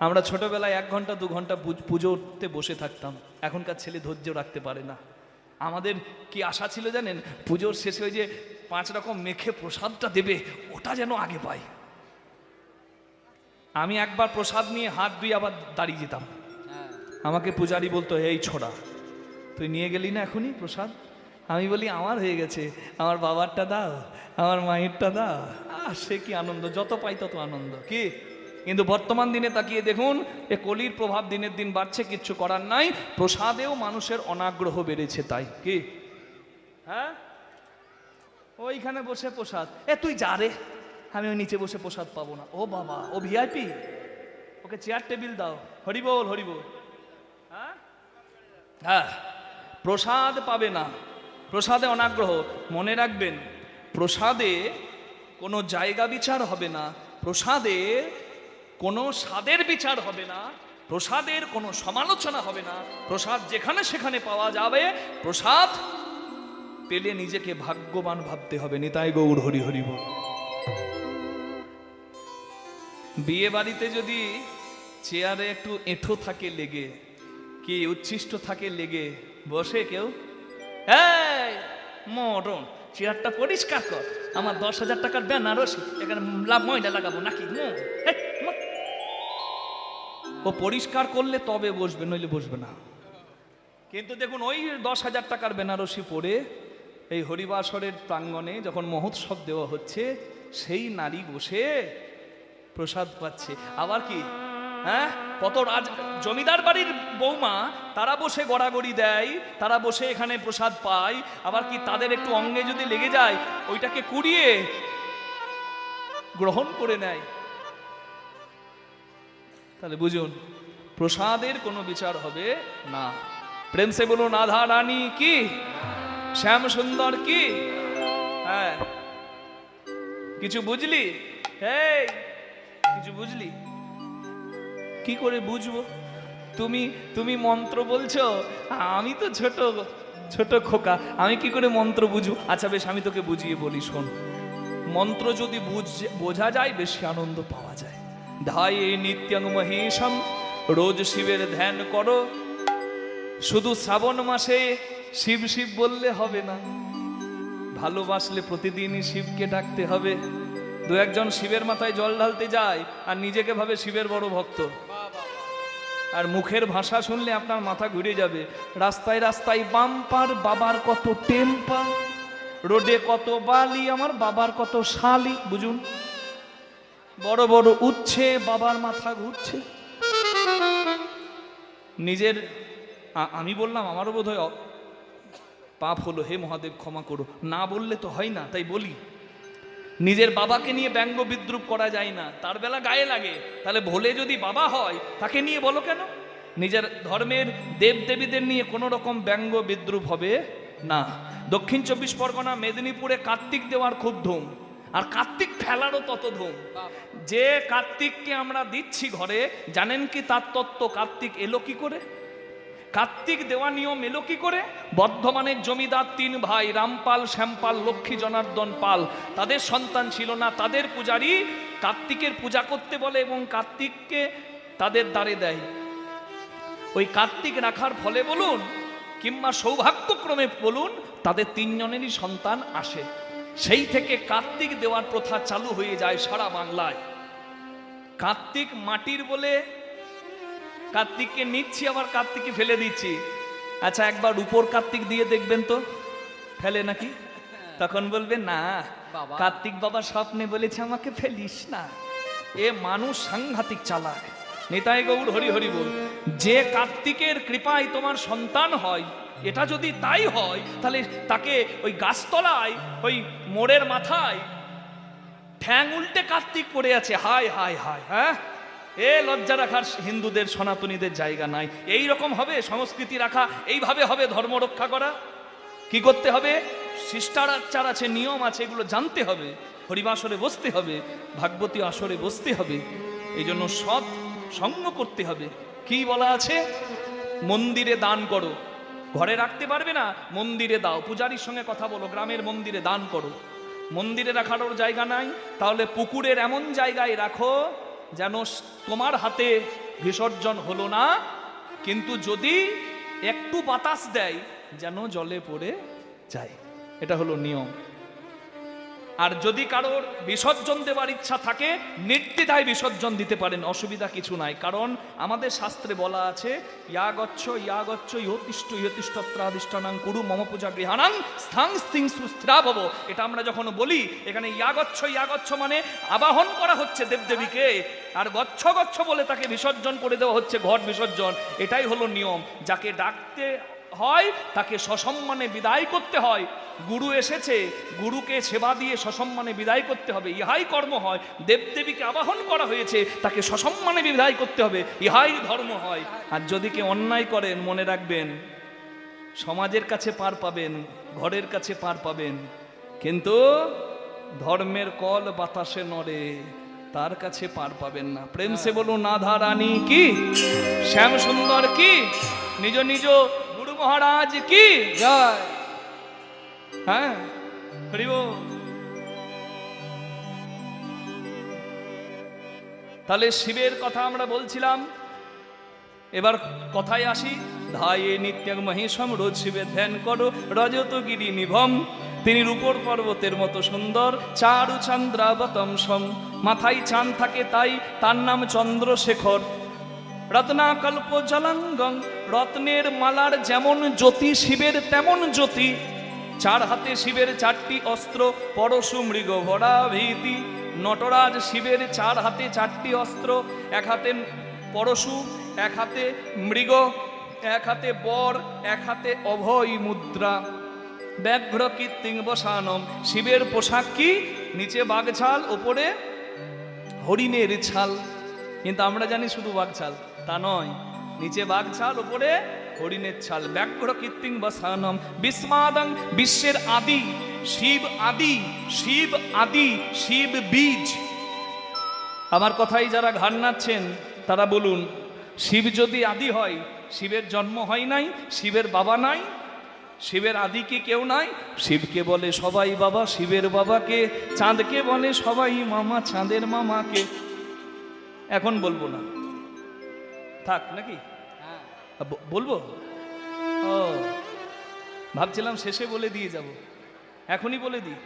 আমরা ছোটবেলায় 1 ঘন্টা 2 ঘন্টা পুজোতে বসে থাকতাম। এখনকার ছেলে ধৈর্য রাখতে পারে না। আমাদের কি আশা ছিল জানেন? পুজোর শেষে ওই যে 5 রকম মেখে প্রসাদটা দেবে, ওটা যেন আগে পাই। আমি একবার প্রসাদ নিয়ে হাত ধুয়ে আবার দাঁড়িয়ে যেতাম। আমাকে পূজারি বলতো, এই ছোড়া, তুই নিয়ে গেলি না এখনই প্রসাদ? আমি বলি, আমার হয়ে গেছে, আমার বাবারটা দাও, আমার মায়েরটা দাও। সে কি আনন্দ, যত পাই তত আনন্দ। কি কিন্তু বর্তমান দিনে তাকিয়ে দেখুন, এ কলির প্রভাব দিনের দিন বাড়ছে, কিচ্ছু করার নাই। প্রসাদেও মানুষের অনাগ্রহ বেড়েছে। তাই কি? হ্যাঁ, ওইখানে বসে প্রসাদ, তুই যা রে, আমি ওই নিচে বসে প্রসাদ পাবো না। ও বাবা, ও ভিআইপি, ওকে চেয়ার টেবিল দাও। হরিবোল হরিবোল। হ্যাঁ, প্রসাদ পাবে না, প্রসাদে অনাগ্রহ। মনে রাখবেন, প্রসাদে কোনো জায়গা বিচার হবে না, প্রসাদে কোনো স্বাদের বিচার হবে না, প্রসাদের কোনো সমালোচনা হবে না। প্রসাদ যেখানে সেখানে পাওয়া যাবে। প্রসাদ পেলে নিজেকে ভাগ্যবান ভাবতে হবে। নিতাই গৌর হরি হরি বল। বিয়ে বাড়িতে যদি চেয়ারে একটু এঁঠো থাকে লেগে, কি উচ্ছিষ্ট থাকে লেগে, বসে কেউ? এই মরণ, চেয়ারটা পরিষ্কার কর, আমার 10,000 টাকার বেনারসি, এখানে ময়লা লাগাবো নাকি? ও পরিষ্কার করলে তবে বসবে, নইলে বসবে না। কিন্তু দেখুন, ওই 10,000 টাকার বেনারসি পরে এই হরিবাসরের প্রাঙ্গণে যখন মহোৎসব দেওয়া হচ্ছে, সেই নারী বসে প্রসাদ পাচ্ছে। আবার কি, হ্যাঁ, কত জমিদার বাড়ির বৌমা, তারা বসে গড়াগড়ি দেয়, তারা বসে এখানে প্রসাদ পায়। আবার কি, তাদের একটু অঙ্গে যদি লেগে যায়, ওইটাকে কুড়িয়ে গ্রহণ করে নেয়। তাহলে বুঝুন, প্রসাদের কোনো বিচার হবে না। প্রেম সে বলুন, রাধা রানী কি, শ্যাম সুন্দর কি। হ্যাঁ, কিছু বুঝলি? এই কিছু বুঝলি? কি করে বুঝবো? তুমি মন্ত্র বলছো, আমি তো ছোট ছোট খোকা, আমি কি করে মন্ত্র বুঝবো? আচ্ছা বেশ, আমি তোকে বুঝিয়ে বলি, শোন। মন্ত্র যদি বোঝা যায়, বেশি আনন্দ পাওয়া যায়। ধায়ে নিত্যং মহেশম, রোজ শিবের ধ্যান করো। শুধু শ্রাবণ মাসে শিব শিব বললে হবে না, ভালোবাসলে প্রতিদিনই শিবকে ডাকতে হবে। 2-1 জন শিবের মাথায় জল ঢালতে যায় আর নিজেকে ভাবে শিবের বড় ভক্ত, আর মুখের ভাষা শুনলে আপনার মাথা ঘুরে যাবে। রাস্তায় রাস্তায় বাম্পার, বাবার কত টেম্পার, রোডে কত বালি, আমার বাবার কত শালি। বুঝুন, বড় বড় উচ্ছে, বাবার মাথা ঘুরছে। নিজের, আমি বললাম, আমারও বোধ হয় পাপ হলো, হে মহাদেব ক্ষমা করো, না বললে তো হয় না, তাই বলি। নিজের বাবাকে নিয়ে ব্যঙ্গ বিদ্রুপ করা যায় না, তার বেলা গায়ে লাগে। তাহলে ভোলে যদি বাবা হয়, তাকে নিয়ে বলো কেন? নিজের ধর্মের দেবদেবীদের নিয়ে কোনো রকম ব্যঙ্গ বিদ্রুপ হবে না। দক্ষিণ 24 পরগনা মেদিনীপুরে কার্তিক দেওয়ার খুব ধুম, আর কার্তিক ফেলারও তত ধুম। যে কার্তিককে আমরা দিচ্ছি ঘরে, জানেন কি তার তত্ত্ব? কার্তিক এলো কি করে, কার্তিক দেওয়া নিয়ম এলো কি করে? বর্ধমানের জমিদার 3 ভাই, রামপাল, শ্যামপাল, লক্ষ্মী জনার্দন পাল, তাদের সন্তান ছিল না। তাদের পূজারী কার্তিকের পূজা করতে বলে এবং কার্তিককে তাদের দ্বারে দেয়। ওই কার্তিক রাখার ফলে বলুন, কিংবা সৌভাগ্যক্রমে বলুন, তাদের 3 জনেরই সন্তান আসে। সেই থেকে কার্তিক দেওয়ার প্রথা চালু হয়ে যায় সারা বাংলায়। কার্তিক মাটির বলে কার্তিককে নিচ্ছি, আবার কার্তিককে ফেলে দিচ্ছি। আচ্ছা, একবার উপর কার্তিক দিয়ে দেখবেন তো ফেলে নাকি? তখন বলবে, না, কার্তিক বাবা স্বপ্নে বলেছে আমাকে ফেলিস না। এ মানুষ সাংঘাতিক চালাক। নিতাই গৌর হরি হরি বল। যে কার্তিকের কৃপায় তোমার সন্তান হয়, এটা যদি তাই হয়, তাহলে তাকে ওই গাছতলায়, ওই মোড়ের মাথায় ঠ্যাং উল্টে কার্তিক পড়ে আছে। হায় হায় হায়, হ্যাঁ, এ লজ্জা রাখার হিন্দুদের, সনাতনীদের জায়গা নাই। এই রকম হবে সংস্কৃতি রাখা, এইভাবে হবে ধর্ম রক্ষা করা। কি করতে হবে? শিষ্টাচার আছে, নিয়ম আছে, এগুলো জানতে হবে। হরিবাসরে বসতে হবে, ভাগবতী আসরে বসতে হবে। এই জন্য সৎ সঙ্গ করতে হবে। কি বলা আছে? মন্দিরে দান করো। ঘরে রাখতে পারবে না, মন্দিরে দাও। পূজারীর সঙ্গে কথা বলো, গ্রামের মন্দিরে দান করো। মন্দিরে রাখারও জায়গা নাই, তাহলে পুকুরের এমন জায়গায় রাখো যেন তোমার হাতে বিসর্জন হলো না, কিন্তু যদি একটু বাতাস দেয় যেন জলে পড়ে যায়, এটা হলো নিয়ম। আর যদি কারোর বিসর্জন দেওয়ার ইচ্ছা থাকে নির্দ্বিধায় বিসর্জন দিতে পারেন, অসুবিধা কিছু নাই। কারণ আমাদের শাস্ত্রে বলা আছে ইয়াগচ্ছ ইহতিষ্ঠত্রাধিষ্ঠানাং কুরু মম পূজা গৃহাণাং স্থাং স্থিং সুস্থিরাভব। এটা আমরা যখন বলি, এখানে ইয়াগচ্ছ মানে আবাহন করা হচ্ছে দেবদেবীকে, আর গচ্ছ গচ্ছ বলে তাকে বিসর্জন করে দেওয়া হচ্ছে, ঘট বিসর্জন। এটাই হলো নিয়ম। যাকে ডাকতে হয় তাকে সসম্মানে বিদায় করতে হয়। গুরু এসেছে, গুরুকে সেবা দিয়ে সসম্মানে বিদায় করতে হবে, ইহাই কর্ম হয়। দেবদেবীকে আবাহন করা হয়েছে, তাকে সসম্মানে বিদায় করতে হবে, ইহাই ধর্ম হয়। আর যদি কেউ অন্যায় করেন, মনে রাখবেন সমাজের কাছে পার পাবেন, ঘরের কাছে পার পাবেন, কিন্তু ধর্মের কল বাতাসে নড়ে, তার কাছে পার পাবেন না। প্রেম সে বলুন রাধা রানী কি, শ্যাম সুন্দর কি, নিজ নিজ গুরু মহারাজ কি জয়। হ্যাঁ, হরি বল। তাহলে শিবের কথা আমরা বলছিলাম, এবার কথায় আসি। ধায়ে নিত্যং মহেশম, রোজ শিবের ধ্যান করো, রজতগিরি নিভম। তিনি রূপর পর্বতের মতো সুন্দর, চারু চন্দ্রাবতমসম। মাথায় চাঁদ থাকে তাই তার নাম চন্দ্রশেখর। রত্নাকল্প জলাঙ্গং, রত্নের মালার যেমন জ্যোতি শিবের তেমন জ্যোতি। চার হাতে শিবের চারটি অস্ত্র, পরশু মৃগ ভরা ভীতি। নটরাজ শিবের চার হাতে চারটি অস্ত্র, এক হাতে পরশু, এক হাতে মৃগ, এক হাতে বর, এক হাতে অভয় মুদ্রা। ব্যাঘ্র কীর্তিং বসানম, শিবের পোশাক কি, নিচে বাঘছাল, ওপরে হরিণের ছাল। কিন্তু আমরা জানি শুধু বাঘছাল, তা নয়, নিচে বাঘছাল, ওপরে হরিণের ছাল। ব্যাঘ্র কীর্তিং বসানম বিস্মাদং, বিশ্বের আদি শিব, আদি শিব, আদি শিব বীজ। আমার কথাই যারা ঘাড় নাড়ছেন তারা বলুন, শিব যদি আদি হয়, শিবের জন্ম হয় নাই, শিবের বাবা নাই, শিবের আদি কি কেউ নাই? শিবকে বলে সবাই বাবা, শিবের বাবাকে। চাঁদকে বলে সবাই মামা, চাঁদের মামাকে। এখন বলবো না, থাক নাকি বলবো? ও ভাবছিলাম শেষে বলে দিয়ে যাব, এখনই বলে দিই।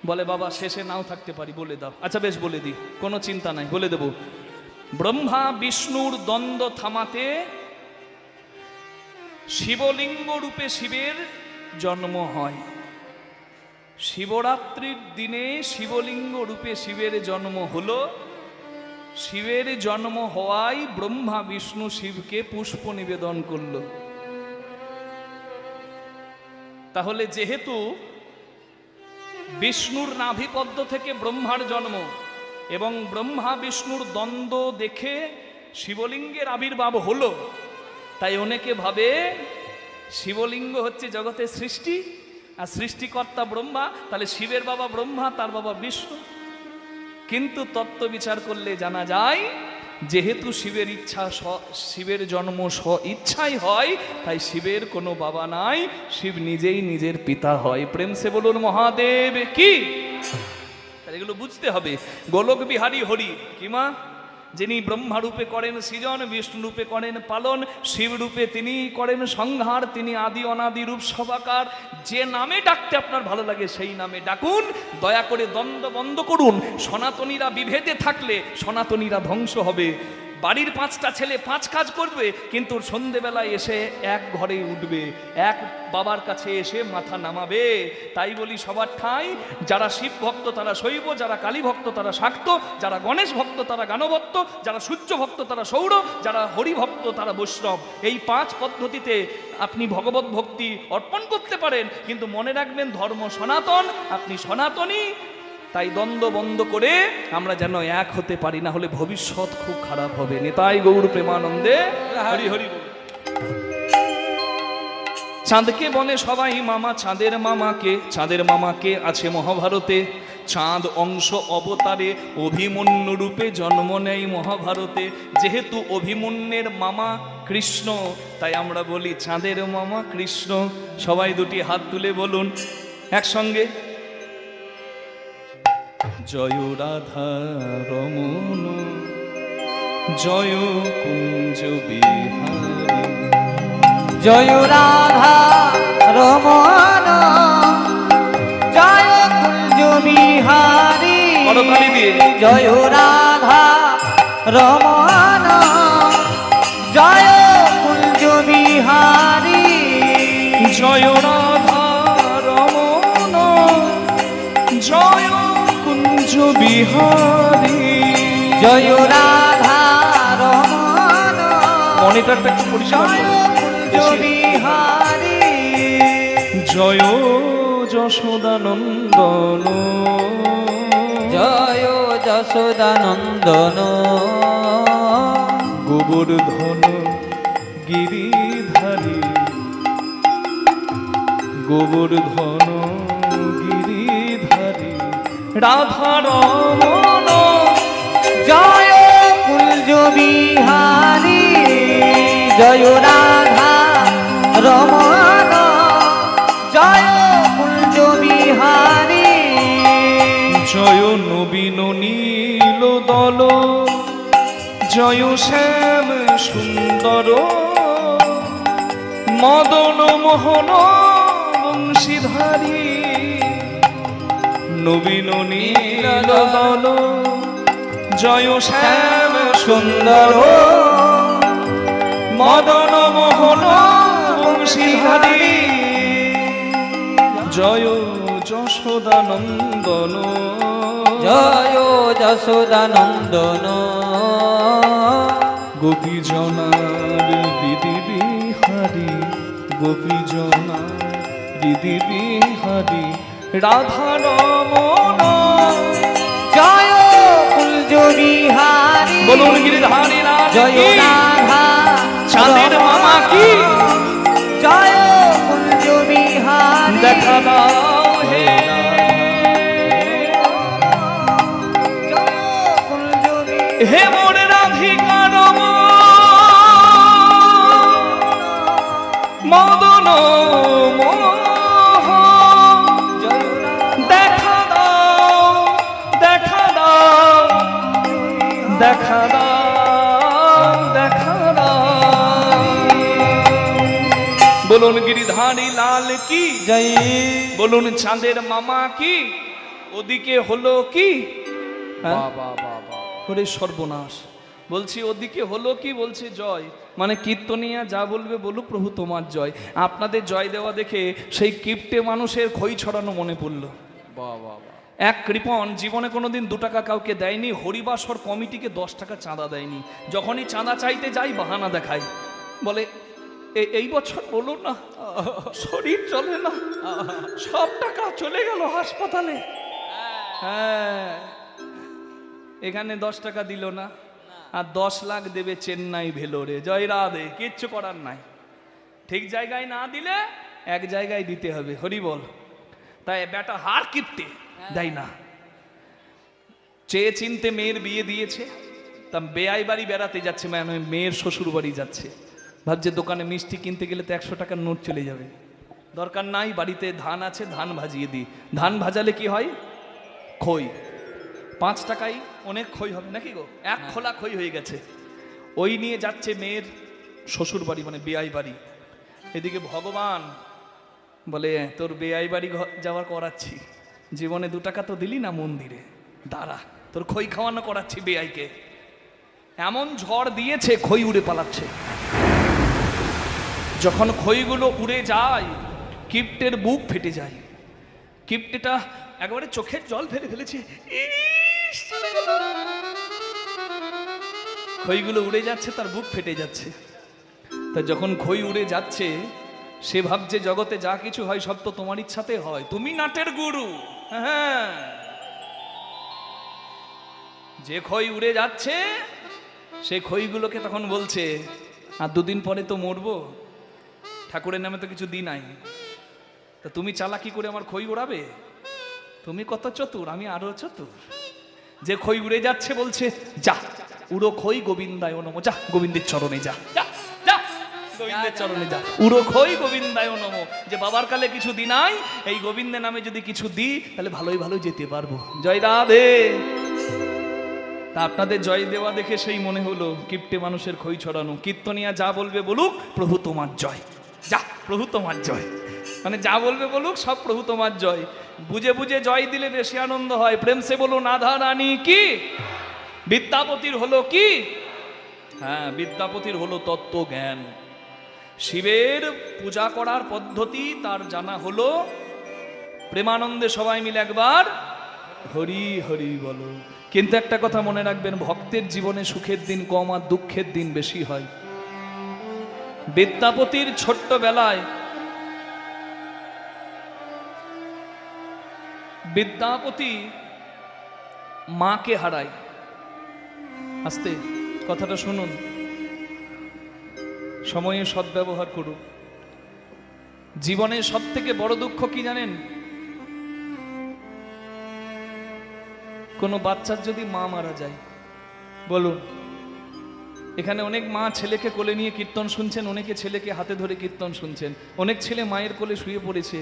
বলে বাবা শেষে নাও থাকতে পারি, বলে দাও। আচ্ছা বেশ, বলে দিই, কোনো চিন্তা নাই, বলে দেব। ব্রহ্মা বিষ্ণুর দ্বন্দ্ব থামাতে শিবলিঙ্গ রূপে শিবের জন্ম হয়। শিবরাত্রির দিনে শিবলিঙ্গ রূপে শিবের জন্ম হলো। শিবের জন্ম হওয়ায় ব্রহ্মা বিষ্ণু শিবকে পুষ্প নিবেদন করল। তাহলে যেহেতু বিষ্ণুর নাভিপদ্ম থেকে ব্রহ্মার জন্ম এবং ব্রহ্মা বিষ্ণুর দ্বন্দ্ব দেখে শিবলিঙ্গের আবির্ভাব হলো, তাই অনেকে ভাবে শিবলিঙ্গ হচ্ছে জগতের সৃষ্টি আর সৃষ্টিকর্তা ব্রহ্মা, তাহলে শিবের বাবা ব্রহ্মা, তার বাবা বিষ্ণু। কিন্তু তত্ত্ব বিচার করলে জানা যায়, যেহেতু শিবের ইচ্ছা, শিবের জন্ম স্ব ইচ্ছাই হয়, তাই শিবের কোনো বাবা নাই, শিব নিজেই নিজের পিতা হয়। প্রেম সে বলুন মহাদেব কি। এগুলো বুঝতে হবে। গোলক বিহারী হরি কিমা, যিনি ব্রহ্মা রূপে করেন সৃজন, বিষ্ণু রূপে করেন পালন, শিব রূপে তিনি করেন সংহার। তিনি আদি অনাদি রূপ সবাকার। যে নামে ডাকতে আপনার ভালো লাগে সেই নামে ডাকুন, দয়া করে দ্বন্দ্ব বন্ধ করুন। সনাতনীরা বিভেদে থাকলে সনাতনীরা ধ্বংস হবে। বাড়ির 5টা ছেলে 5 কাজ করবে, কিন্তু সন্ধেবেলায় এসে এক ঘরে উঠবে, এক বাবার কাছে এসে মাথা নামাবে। তাই বলি সবার ঠাঁই, যারা শিব ভক্ত তারা শৈব, যারা কালী ভক্ত তারা শাক্ত, যারা গণেশ ভক্ত তারা গানভক্ত, যারা সূর্য ভক্ত তারা সৌর, যারা হরি ভক্ত তারা বৈষ্ণব। এই 5 পদ্ধতিতে আপনি ভগবত ভক্তি অর্পণ করতে পারেন, কিন্তু মনে রাখবেন ধর্ম সনাতন, আপনি সনাতনী। তাই দ্বন্দ্ব বন্ধ করে আমরা যেন এক হতে পারি, না হলে ভবিষ্যৎ খুব খারাপ হবে। নিতাই গৌর প্রেমানন্দে হরি হরি বল। চাঁদকে বলে সবাই মামা, চাঁদের মামাকে। চাঁদের মামাকে আছে মহাভারতে। চাঁদ অংশ অবতারে অভিমন্যু রূপে জন্ম নেয় মহাভারতে। যেহেতু অভিমন্যের মামা কৃষ্ণ, তাই আমরা বলি চাঁদের মামা কৃষ্ণ। সবাই দুটি হাত তুলে বলুন একসঙ্গে, জয় রাধা রমন জয় কুঞ্জ বিহারী, জয় রাধা রমন জয় কুঞ্জ বিহারী, করতালি দিয়ে জয় রাধা রমন জয় কুঞ্জ বিহারী, জয় রাধা রমন জয় কুঞ্জ বিহারী, জয় রাধা রমন মনিটরটা একটু পরিষ্কার জয় কুঞ্জ বিহারী, জয় যশোদানন্দন, জয় যশোদানন্দন, গোবর্ধন গিরিধারী, গোবর্ধন গিরিধারী, রাধা রমন জয় কুঞ্জ বিহারী, জয় রাধা রমন জয় কুঞ্জ বিহারী, জয় নবীন নীল দল, জয় শ্যাম সুন্দর, মদন মোহন বংশীধারী, নবীন নীল দল, জয় শ্যাম সুন্দর, মদন মোহন বংশীধারী, জয় যশোদানন্দন, জয় যশোদানন্দন, গোপীজনার হৃদি বিহারী, গোপীজনার হৃদি বিহারী, রাধা রমন জয় কুঞ্জ বিহারী, বলুন গিরিধারী জয় রাধা চাঁদের মামা কি, জয় কুঞ্জ বিহারী, দেখা দাও হে জয় কুঞ্জ বিহারী, হে মোর রাধিকা রম মদন মোহ, দেখা দাও দেখা দাও দেখা দাও দেখা দাও, বলুন গিরিধারী লাল কি, জয় বলুন চাঁদের মামা কি, ওদিকে হলো কি, ওরে সর্বনাশ, বলছি ওদিকে হলো কি, বলছে জয়, মানে কীর্তনিয়া যা বলবে বলুক প্রভু তোমার জয়। আপনাদের জয় দেওয়া দেখে সেই কিপ্টে মানুষের খই ছড়ানো মনে পড়ল। এক কৃপণ জীবনে কোনোদিন 2 টাকা কাউকে দেয়নি, হরিবাসর কমিটিকে 10 টাকা চাঁদা দেয়নি। যখনই চাঁদা চাইতে যাই বাহানা দেখায়, বলে এই বছর বলো না, শরীর চলে না, সব টাকা চলে গেল হাসপাতালে। হ্যাঁ, এখানে 10 টাকা দিল না, আর 10 লাখ দেবে চেন্নাই ভেলোরে। জয় রাধে, কিচ্ছু করার নাই, ঠিক জায়গায় না দিলে এক জায়গায় দিতে হবে। হরি বল। তাই বেটা হার কিপ্টে দেয় না, চেয়ে চিনতে মেয়ের বিয়ে দিয়েছে, তা বেয়াই বাড়ি বেড়াতে যাচ্ছে, মানে মেয়ের শ্বশুর বাড়ি যাচ্ছে, ভাবছে দোকানে মিষ্টি কিনতে গেলে তো 100 টাকার নোট চলে যাবে, দরকার নাই, বাড়িতে ধান আছে, ধান ভাজিয়ে দিই। ধান ভাজালে কি হয়? খই। 5 টাকায় অনেক খই হবে নাকি গো? 1 খোলা খই হয়ে গেছে। ওই নিয়ে যাচ্ছে মেয়ের শ্বশুর বাড়ি, মানে বেয়াই বাড়ি। এদিকে ভগবান বলে তোর বেয়াই বাড়ি যাওয়ার করাচ্ছি, জীবনে 2 টাকা তো দিলি না মন্দিরে, দাঁড়া তোর খই খাওয়ানো করাচ্ছি বেয়াইকে। এমন ঝড় দিয়েছে খই উড়ে পালাচ্ছে। যখন খইগুলো উড়ে যায় কিপ্টের বুক ফেটে যায়। কিপ্টেটা একেবারে চোখের জল ফেলে ফেলেছে, খইগুলো উড়ে যাচ্ছে, তার বুক ফেটে যাচ্ছে। তা যখন খই উড়ে যাচ্ছে সে ভাবছে জগতে যা কিছু হয় সব তো তোমার ইচ্ছাতে হয়, তুমি নাটের গুরু। হ্যাঁ, যে খই উড়ে যাচ্ছে সে খইগুলোকে তখন বলছে আর 2 দিন পরে তো মরবো, ঠাকুরের নামে তো কিছু দিই নাই, তা তুমি চালাকি করে আমার খই উড়াবে? তুমি কত চতুর, আমি আরো চতুর। যে খই উড়ে যাচ্ছে বলছে যা উড়ো খই গোবিন্দায় নমো, যা গোবিন্দের চরণে যা, যা যা গোবিন্দের চরণে যা, উড়ো খই গোবিন্দায় নমো। যে বাবার কালে কিছু দি নাই, এই গোবিন্দের নামে যদি কিছু দিই তাহলে ভালোই ভালোই যেতে পারবো। জয় রাধে। তা আপনাদের জয় দেওয়া দেখে সেই মনে হলো কিপ্টে মানুষের খই ছড়ানো, কীর্তনিয়া যা বলবে বলুক, প্রভু তোমার জয়, যা প্রভু তোমার জয়, মানে যা বলবে বলুক সব প্রভু তোমার জয়। বুঝে বুঝে জয় দিলে বেশি আনন্দ হয়। প্রেম সে বলুন রাধা রানী কি, বিদ্যাপতির হলো কি, হ্যাঁ বিদ্যাপতির হলো তত্ত্ব জ্ঞান। শিবের পূজা করার পদ্ধতি তার জানা হলো, প্রেমানন্দে সবাই মিলে একবার হরি হরি বলো। কিন্তু একটা কথা মনে রাখবেন, ভক্তের জীবনে সুখের দিন কম আর দুঃখের দিন বেশি হয়। বিদ্যাপতির ছোট্ট বেলায় বিদ্যাপতি মাকে হারায়। আস্তে কথাটা শুনুন, সময়ের সদ্ব্যবহার করুন। জীবনের সব থেকে বড় দুঃখ কি জানেন? কোনো বাচ্চার যদি মা মারা যায়। বলুন, এখানে অনেক মা ছেলেকে কোলে নিয়ে কীর্তন শুনছেন, অনেকে ছেলেকে হাতে ধরে কীর্তন শুনছেন, অনেক ছেলে মায়ের কোলে শুয়ে পড়েছে।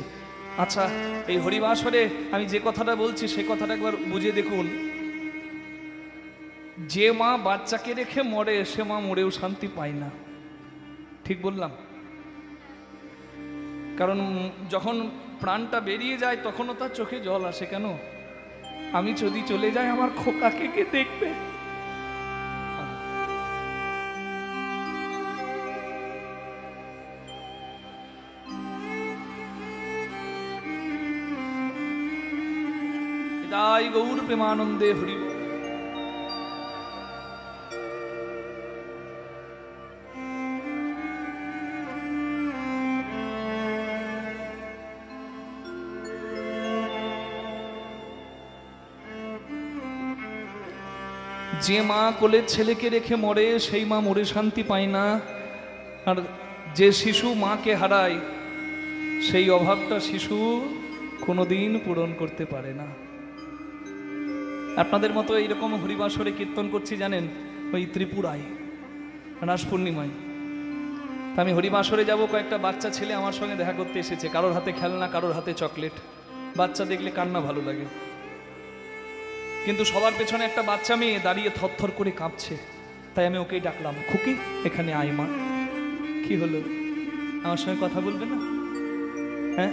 আচ্ছা, এই হরিবাসরে আমি যে কথাটা বলছি সে কথাটা একবার বুঝে দেখুন। যে মা বাচ্চাকে রেখে মরে সে মা মরেও শান্তি পায় না। ঠিক বললাম? কারণ যখন প্রাণটা বেরিয়ে যায় তখনও তার চোখে জল আসে। কেন? আমি যদি চলে যাই আমার খোকাকে কে দেখবে? তাই গৌর প্রেমানন্দে হরি বল। যে মা কোলের ছেলেকে রেখে মরে সেই মা মরে শান্তি পায় না, আর যে শিশু মাকে হারায় সেই অভাবটা শিশু কোনোদিন পূরণ করতে পারে না। আপনাদের মতো এইরকম হরিবাসরে কীর্তন করছি জানেন, ওই ত্রিপুরায় রাস পূর্ণিমায়। তা আমি হরিবাসরে যাব, কয়েকটা বাচ্চা ছেলে আমার সঙ্গে দেখা করতে এসেছে। কারোর হাতে খেলনা, কারোর হাতে চকলেট। বাচ্চা দেখলে কান্না ভালো লাগে, কিন্তু সবার পেছনে একটা বাচ্চা মেয়ে দাঁড়িয়ে থরথর করে কাঁপছে। তাই আমি ওকেই ডাকলাম, খুকি এখানে আয় মা। কি হলো, আমার সঙ্গে কথা বলবে না? হ্যাঁ,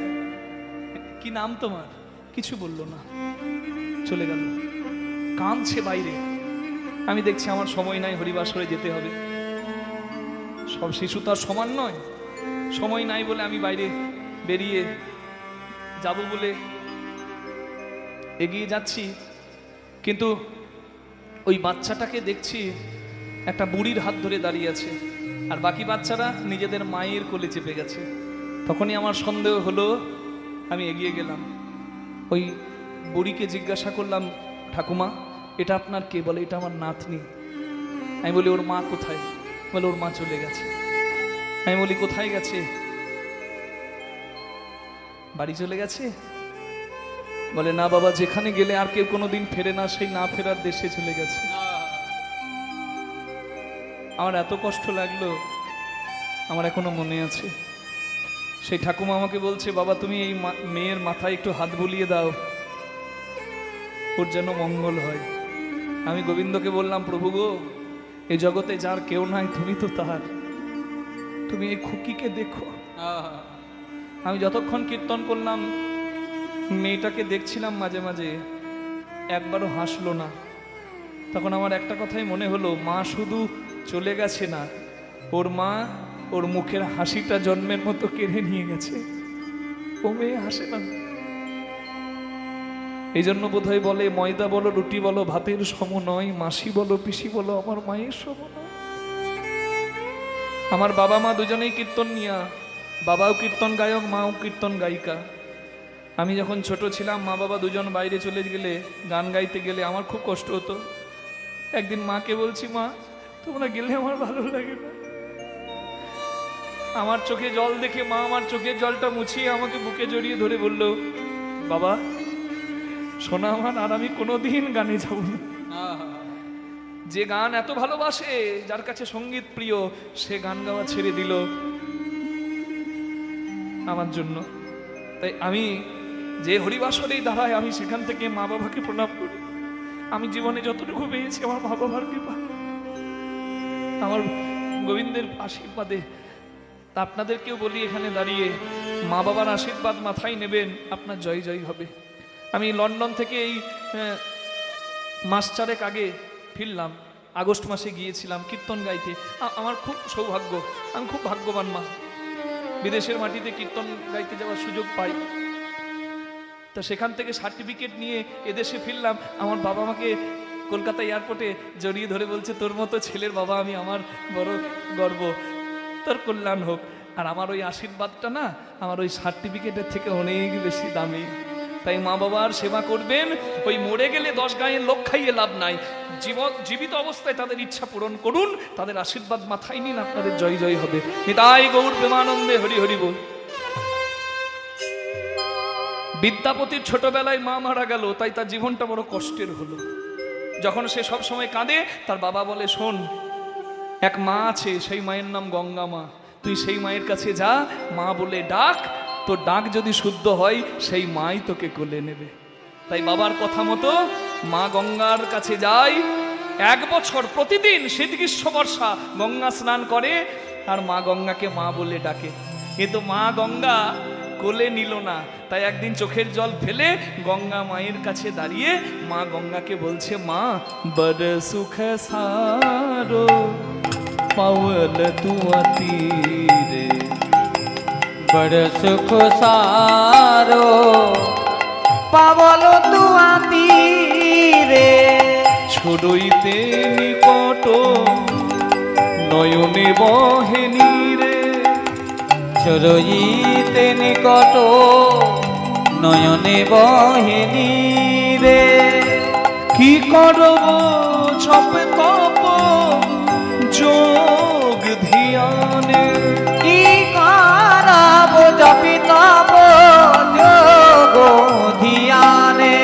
কি নাম তোমার? কিছু বললো না, চলে গেল। কাঁদছে বাইরে। আমি দেখছি আমার সময় নাই, হরিবাসরে যেতে হবে। সব শিশু তো আর সমান নয়। সময় নাই বলে আমি বাইরে বেরিয়ে যাব বলে এগিয়ে যাচ্ছি, কিন্তু ওই বাচ্চাটাকে দেখছি একটা বুড়ির হাত ধরে দাঁড়িয়ে আছে, আর বাকি বাচ্চারা নিজেদের মায়ের কোলে চেপে গেছে। তখনই আমার সন্দেহ হলো, আমি এগিয়ে গেলাম। ওই বুড়িকে জিজ্ঞাসা করলাম, ঠাকুমা এটা আপনার কে? বলে এটা আমার নাতনি। আমি বলি ওর মা কোথায়? বলে ওর মা চলে গেছে। আমি বলি কোথায় গেছে? বাড়ি চলে গেছে। বলে না বাবা, যেখানে গেলে আর কেউ কোনোদিন ফেরে না, সেই না ফেরার দেশে চলে গেছে। আমার এত কষ্ট লাগলো, আমার এখনো মনে আছে। সেই ঠাকুমা আমাকে বলছে, বাবা তুমি এই মেয়ের মাথায় একটু হাত বুলিয়ে দাও, ওর যেন মঙ্গল হয়। আমি গোবিন্দকে বললাম, প্রভু গো, এই জগতে যার কেউ নাই তুমি তো তার, তুমি এই খুকিকে দেখো। আমি যতক্ষণ কীর্তন করলাম মেয়েটাকে দেখছিলাম, মাঝে মাঝে একবারও হাসলো না। তখন আমার একটা কথাই মনে হলো, মা শুধু চলে গেছে না, ওর মা ওর মুখের হাসিটা জন্মের মতো কেড়ে নিয়ে গেছে। ও মেয়ে হাসে না। এই জন্য বোধহয় বলে, ময়দা বলো রুটি বলো ভাতের সম নয়, মাসি বলো পিসি বলো আমার মায়ের সম নয়। আমার বাবা মা দুজনেই কীর্তন নিয়া, বাবাও কীর্তন গায়ক, মাও কীর্তন গায়িকা। আমি যখন ছোট ছিলাম, মা বাবা দুজন বাইরে চলে গেলে, গান গাইতে গেলে আমার খুব কষ্ট হতো। একদিন মাকে বলছি, মা তোমরা গেলে আমার ভালো লাগে না। আমার চোখে জল দেখে মা আমার চোখের জলটা মুছিয়ে আমাকে বুকে জড়িয়ে ধরে বলল, বাবা শোনা আমার, আর আমি কোনোদিন গানে যাব না। যে গান এত ভালোবাসে, যার কাছে সঙ্গীত প্রিয়, সে গান গাওয়া ছেড়ে দিল আমার জন্য। তাই আমি যে হরিবাসরেই দাঁড়ায়, আমি সেখান থেকে মা বাবাকে প্রণাম করি। আমি জীবনে যতটুকু পেয়েছি আমার মা বাবার কৃপা, আমার গোবিন্দের আশীর্বাদে। তা আপনাদেরকেও বলি এখানে দাঁড়িয়ে, মা বাবার আশীর্বাদ মাথায় নেবেন, আপনার জয় জয় হবে। আমি লন্ডন থেকে এই মাস চারেক আগে ফিরলাম, আগস্ট মাসে গিয়েছিলাম কীর্তন গাইতে। আমার খুব সৌভাগ্য, আমি খুব ভাগ্যবান মা, বিদেশের মাটিতে কীর্তন গাইতে যাওয়ার সুযোগ পাই। তা সেখান থেকে সার্টিফিকেট নিয়ে এদেশে ফিরলাম। আমার বাবা আমাকে কলকাতা এয়ারপোর্টে জড়িয়ে ধরে বলছে, তোর মতো ছেলের বাবা আমি, আমার বড় গর্ব, তোর কল্যাণ হোক। আর আমার ওই আশীর্বাদটা না, আমার ওই সার্টিফিকেটের থেকে অনেক বেশি দামি। তাই মা বাবার সেবা করবেন। ওই মরে গেলে 10 গাঁয়ের লোক খাইয়ে লাভ নাই, জীবিত অবস্থায় তাদের ইচ্ছা পূরণ করুন, তাদের আশীর্বাদ মাথায় নিন, আপনাদের জয় জয় হবে। নিতাই গৌর প্রেমানন্দে হরি হরি বল। বিদ্যাপতির ছোটবেলায় মা মারা গেল, তাই তার জীবনটা বড় কষ্টের হলো। যখন সে সব সময় কাঁদে, তার বাবা বলে, শোন, এক মা আছে, সেই মায়ের নাম গঙ্গা মা, তুই সেই মায়ের কাছে যা, মা বলে ডাক, তোর ডাক যদি শুদ্ধ হয় সেই মাই তোকে কোলে নেবে। তাই বাবার কথা মতো মা গঙ্গার কাছে যায়। 1 বছর প্রতিদিন শীত গ্রীষ্ম বর্ষা গঙ্গা স্নান করে, আর মা গঙ্গাকে মা বলে ডাকে। কিন্তু মা গঙ্গা কোলে নিল না, তাই একদিন চোখের জল ফেলে গঙ্গা মায়ের কাছে দাঁড়িয়ে মা গঙ্গাকে বলছে, মা বড় সুখ সারো পাওয়াল তুয়া তীরে, বড় সুখ সারো পাবল তুয়া তীরে, ছড়ইতে নিকট নয়নে বহে নীরে, ছড়ইতে নিকট নয়নে বহে নীরে, কি করব ছপ তপ যোগ ধ্যানে, কি করাব জপি তপ যোগ ধ্যানে,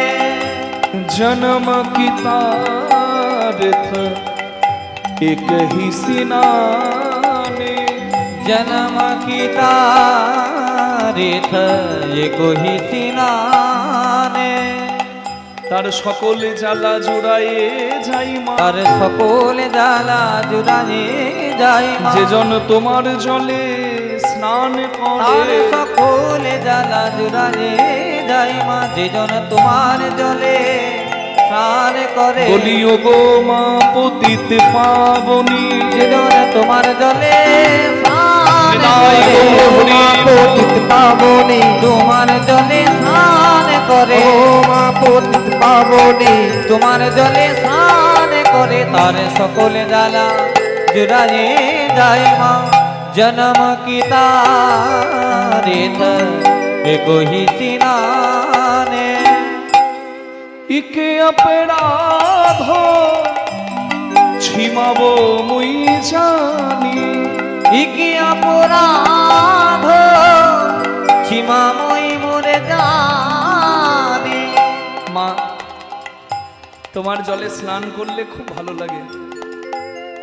जन्म की तारथ एक ही सिनाने, जन्म की तारीथ एक ही सिनाने, তার সকল জ্বালা জোড়ায়ে যাই মা, তার সকল জ্বালা জুড়ায়ে যাই মা, যে জন তোমার জলে স্নান তার করে, সকল জ্বালা জুড়ায়ে যাই মা, যে জন তোমার জলে স্নান করে, বলিও গো মা পতিত পাবনী, যে জন তোমার জলে স্নান নিতাই করে, গৌর হরি পতিত পাবনী, তোমার জলে স্নান করে, মা পতিত পাবনী, তোমার জলে স্নান করে, তার সকল জ্বালা জুড়ায়ে যায় মা, जन्म की तारीथ एक ही सिनाने, ইকে অপরাধ ছিমাবো মুই জানি, इकी अपराध क्षमा মই মোরে জানি, মা তোমার জলে স্নান করলে খুব ভালো লাগে।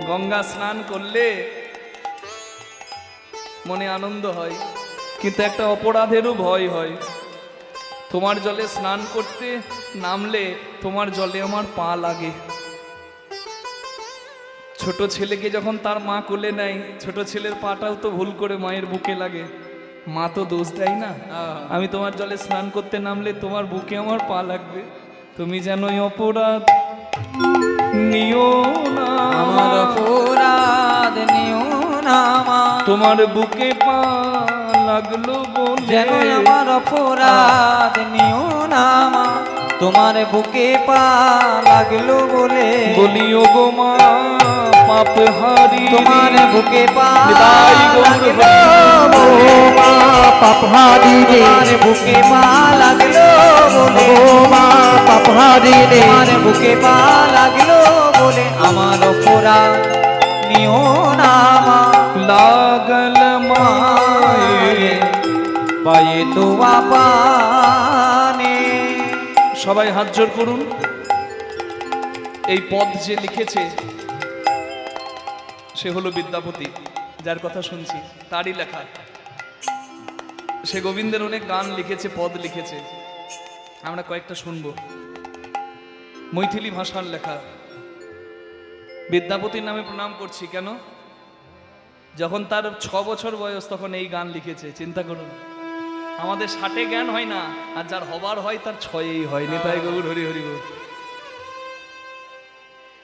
গঙ্গা স্নান করলে মনে আনন্দ হয়, কিন্তু একটা অপরাধেরও ভয় হয়। তোমার জলে স্নান করতে নামলে তোমার জলে আমার পা লাগে। ছোট ছেলেকে যখন তার মা কোলে নেয়, ছোট ছেলের পাটাও তো ভুল করে মায়ের বুকে লাগে, মা তো দোষ দেয় না। আমি তোমার জলে স্নান করতে নামলে তোমার বুকে আমার পা লাগবে, তুমি যেন এই অপরাধ নিও না, আমার অপরাধ নিও না মা, তোমার বুকে পা লাগলো বলে, যেন আমার অপরাধ নিও না মা, তোমার বুকে পা লাগলো বলে, বলিও গো মা পাপ হারি, তোমার বুকে পা নিতাই গৌর লাগলো বলে, মা পাপ হারি, তোমার বুকে পা লাগলো বলে, মা পাপ হারি, তোমার বুকে পা লাগলো বলে, আমার অপরাধ নিও না মা, লাগল মায়ে পায়ে তোমা পানে। সবাই হাত জোড় করুন। এই পদ যে লিখেছে সে হলো বিদ্যাপতি, যার কথা শুনছি তারই লেখা। সে গোবিন্দের অনেক গান লিখেছে, পদ লিখেছে, আমরা কয়েকটা শুনবো। মৈথিলি ভাষার লেখা। বিদ্যাপতির নামে প্রণাম করছি। কেন? যখন তার 6 বছর বয়স তখন এই গান লিখেছে। চিন্তা করুন, আমাদের 60-এ জ্ঞান হয় না, আর যার হবার হয় তার 6-এই হয়। নিতাই গৌর হরি হরি বল।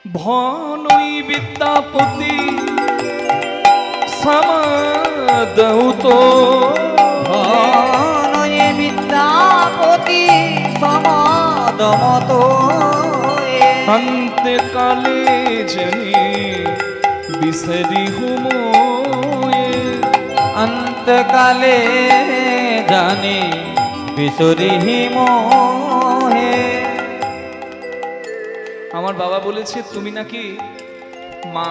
ভনই বিদ্যাপতি সমাদৌত, ধনয়ে বিদ্যাপতি সমাদমত, অন্তকালে জনি বিসরি হুমোয়ে, অন্তকালে জানি বিসরিহি মোহে। আমার বাবা বলেছে তুমি নাকি মা।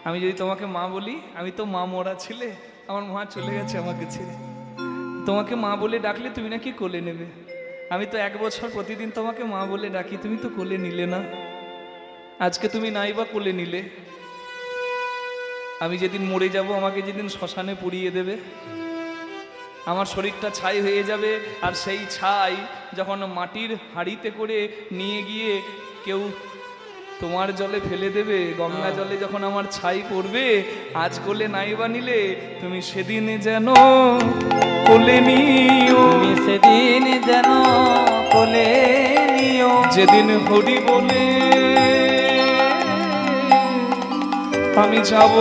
আমি যদি তোমাকে মা বলি, আমি তো মা মরা ছিলে, আমার মা চলে গেছে আমাকে ছেড়ে। তোমাকে মা বলে ডাকলে তুমি নাকি কোলে নেবে। আমি তো 1 বছর প্রতিদিন তোমাকে মা বলে ডাকি, তুমি তো কোলে নিলে না। আজকে তুমি নাই বা কোলে নিলে, আমি যেদিন মরে যাব, আমাকে যেদিন শ্মশানে পুড়িয়ে দেবে, আমার শরীরটা ছাই হয়ে যাবে। আর সেই ছাই যখন মাটির হাঁড়িতে করে নিয়ে গিয়ে কেউ তোমার জলে ফেলে দেবে, গঙ্গা জলে যখন আমার ছাই পড়বে, আজ কোলে নাই বা নিলে, তুমি সেদিন যেন কোলে নিও, তুমি সেদিন যেন কোলে নিও, যেদিন হরি বলে আমি যাব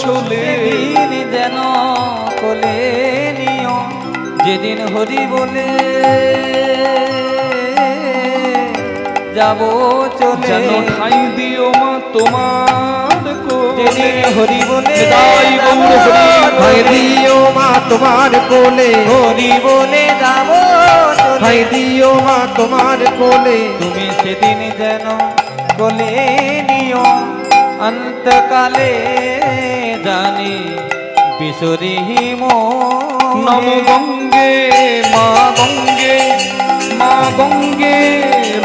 চলে। সেদিন যেন কোলে নিও, যেদিন হরি বলে যাব চলে। যেন ঠাই দিও মা তোমার কোলে, যেদিন হরি বলে নিতাই গৌর হরি ঠাই দিও মা তোমার কোলে, হরি বলে যাব ঠাই চলে। দিও মা তোমার কোলে, তুমি সেদিন যেন কোলে নিও, অন্তকালে জানি বিসরিহি মোহে। নম গঙ্গে মা গঙ্গে, মা গঙ্গে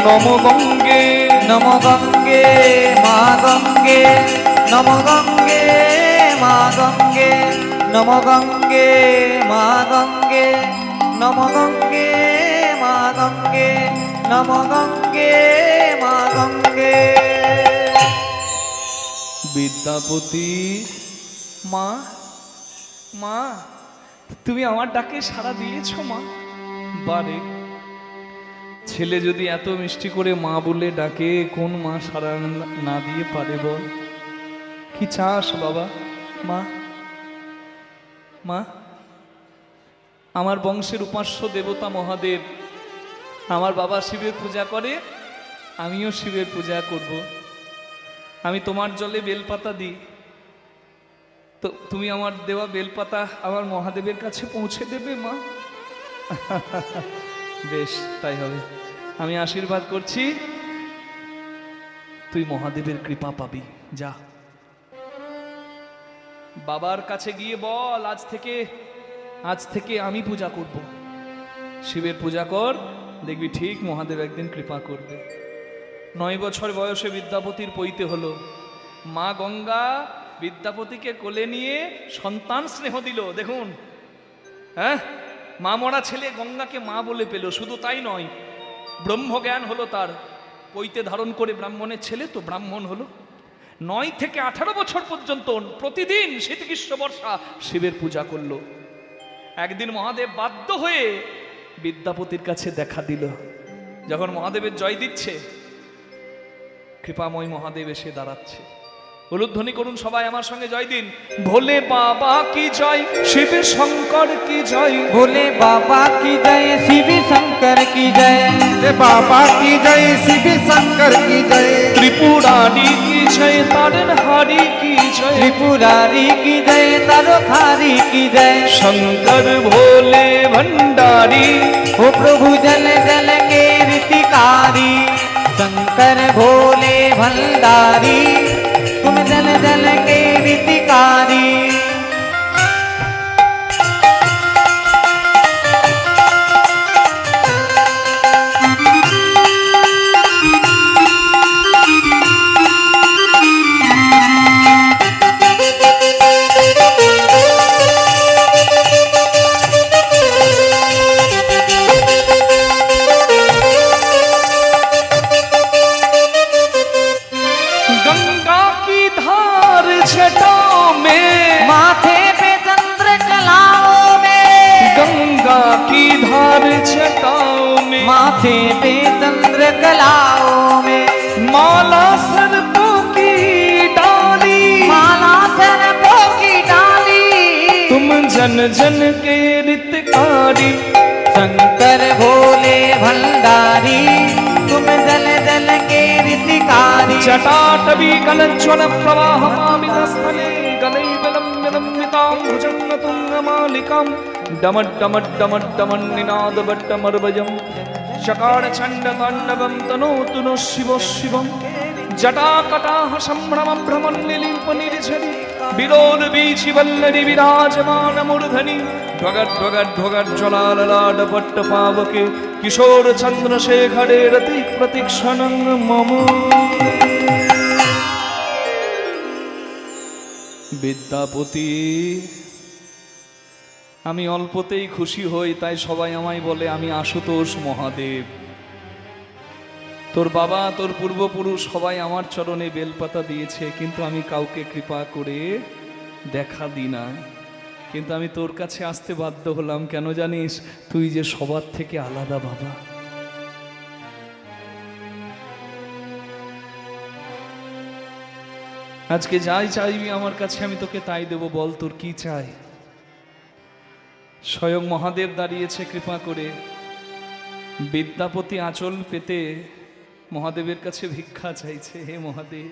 নম গঙ্গে, নম গঙ্গে মা গঙ্গে, নম গঙ্গে মা গঙ্গে, নম গঙ্গে মা গঙ্গে, নম গঙ্গে মা গঙ্গে, নম গঙ্গে মা গঙ্গে। বিদ্যাপতি মা, মা তুমি আমার ডাকে সাড়া দিয়েছো মা। বারে ছেলে যদি এত মিষ্টি করে মা বলে ডাকে, কোন মা সাড়া না দিয়ে পারে বল? কি চাস বাবা? মা, মা আমার বংশের উপাস্য দেবতা মহাদেব, আমার বাবা শিবের পূজা করে, আমিও শিবের পূজা করব। আমি তোমার জলে বেলপাতা দিই, তো তুমি আমার দেওয়া বেলপাতা আমার মহাদেবের কাছে পৌঁছে দেবে মা? বেশ, তাই হবে। আমি আশীর্বাদ করছি, তুই মহাদেবের কৃপা পাবি। যা বাবার কাছে গিয়ে বল, আজ থেকে আমি পূজা করব। শিবের পূজা কর, দেখবি ঠিক মহাদেব একদিন কৃপা করবে। 9 বছর বয়সে বিদ্যাপতির পৈতে হলো। মা গঙ্গা বিদ্যাপতিকে কোলে নিয়ে সন্তান স্নেহ দিল। দেখুন, হ্যাঁ, মা মরা ছেলে গঙ্গাকে মা বলে পেল। শুধু তাই নয়, ব্রহ্মজ্ঞান হলো তার। পৈতে ধারণ করে ব্রাহ্মণের ছেলে তো ব্রাহ্মণ হলো। 9 থেকে 18 বছর পর্যন্ত প্রতিদিন শীত গ্রীষ্ম বর্ষা শিবের পূজা করলো। একদিন মহাদেব বাধ্য হয়ে বিদ্যাপতির কাছে দেখা দিল। যখন মহাদেবের জয় দিচ্ছে, কৃপাময় মহাদেব এসে দাঁড়াচ্ছে। উলুধ্বনি করুন সবাই আমার সঙ্গে, জয় দিন। ভোলে বাবা কি জয়, শিব শঙ্কর কি জয়, भोले बाबा की जय, शिव शंकर की जय, रे बाबा की जय, शिव शंकर की जय, ত্রিপুরারি কি জয়, তারণহারি কি জয়, त्रिपुरारी की जय, तारोखारी की जय। শঙ্কর ভোলে ভণ্ডারি, ओ प्रभु जल जल के रीतिकारी, शंकर भोले भंडारी, तुम जल जल के रीतिकारी। झन झन के रितकारी शंकर भोले भंडारी तुम जल जल के ऋतिकारी जटाटवी कलज्वल प्रवाहमामितस्थले गलैर्विलम्बितां भुजङ्गतुङ्गमालिकां डमड्डमड्डमड्डमन्निनादभट्टमर्वजं चकारचण्डताण्डवं तनोतु नः शिवः शिवं जटाकटाः सम्भ्रमभ्रमन्निलिम्पनिर्झरि विलोलवीचिवल्लरि विराजमानमूर्धनि ढ्वगड्ढ्वगड्ढ्वगड्ज्वलाललाटपट्टपावके किशोर चन्द्रशेखरे रति प्रतिक्षणं मम বিদ্যাপতি। আমি অল্পতেই খুশি হই, তাই সবাই আমায় বলে আমি আশুতোষ মহাদেব। তোর বাবা তোর পূর্বপুরুষ সবাই আমার চরণে বেলপাতা দিয়েছে, কিন্তু আমি কাউকে কৃপা করে দেখা দিই না। কিন্তু আমি তোর কাছে আসতে বাধ্য হলাম, কেন জানিস? তুই যে সবার থেকে আলাদা বাবা। আজকে যাই চাইবি আমার কাছে আমি তোকে তাই দেব। বল তোর কি চাই? স্বয়ং মহাদেব দাঁড়িয়েছে কৃপা করে। বিদ্যাপতি আঁচল পেতে মহাদেবের কাছে ভিক্ষা চাইছে। হে মহাদেব,